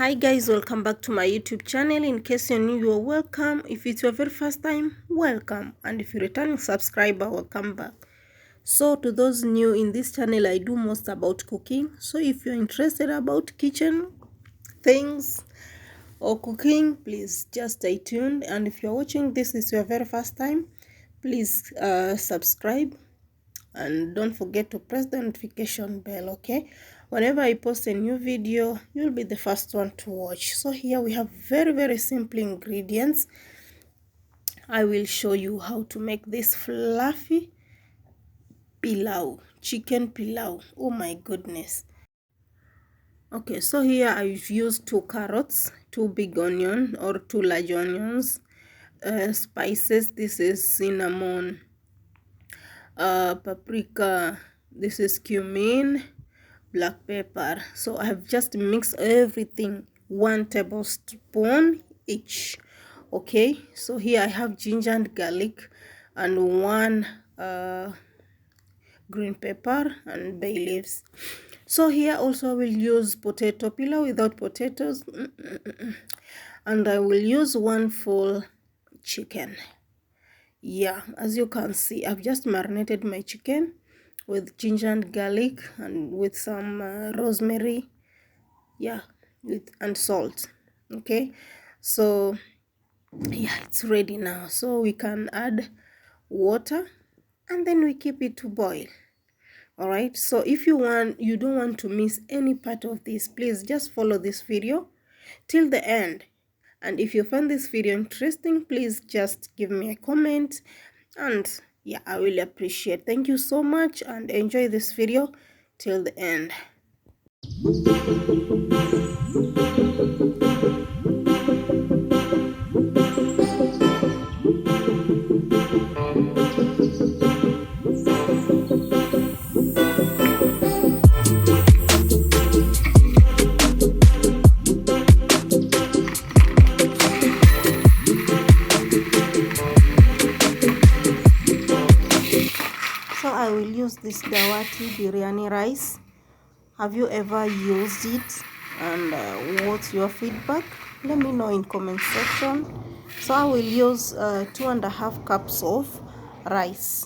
Hi guys, welcome back to my YouTube channel. In case you're new, you're welcome. If it's your very first time, welcome. And if you're a returning subscriber, welcome back. So to those new in this channel, I do most about cooking. So if you're interested about kitchen things or cooking, please just stay tuned. And if you're watching this is your very first time, please subscribe. And don't forget to press the notification bell, okay? Whenever I post a new video, you'll be the first one to watch. So here we have very simple ingredients. I will show you how to make this fluffy pilau, chicken pilau. Oh my goodness. Okay, so here I've used 2 carrots, 2 big onion or 2 large onions, spices. This is cinnamon, paprika, this is cumin, black pepper. So I have just mixed everything, 1 tablespoon each. Okay, so here I have ginger and garlic and 1 green pepper and bay leaves. So here also I will use potato pilau without potatoes, and I will use 1 full chicken. Yeah, as you can see, I've just marinated my chicken with ginger and garlic and with some rosemary, yeah, and salt. Okay, so yeah, it's ready now. So we can add water and then we keep it to boil. All right, so if you don't want to miss any part of this, please just follow this video till the end. And if you find this video interesting, please just give me a comment, and yeah, I will appreciate. Thank you so much and enjoy this video till the end. So I will use this Dawati biryani rice. Have you ever used it? And what's your feedback? Let me know in comment section. So I will use 2.5 cups of rice.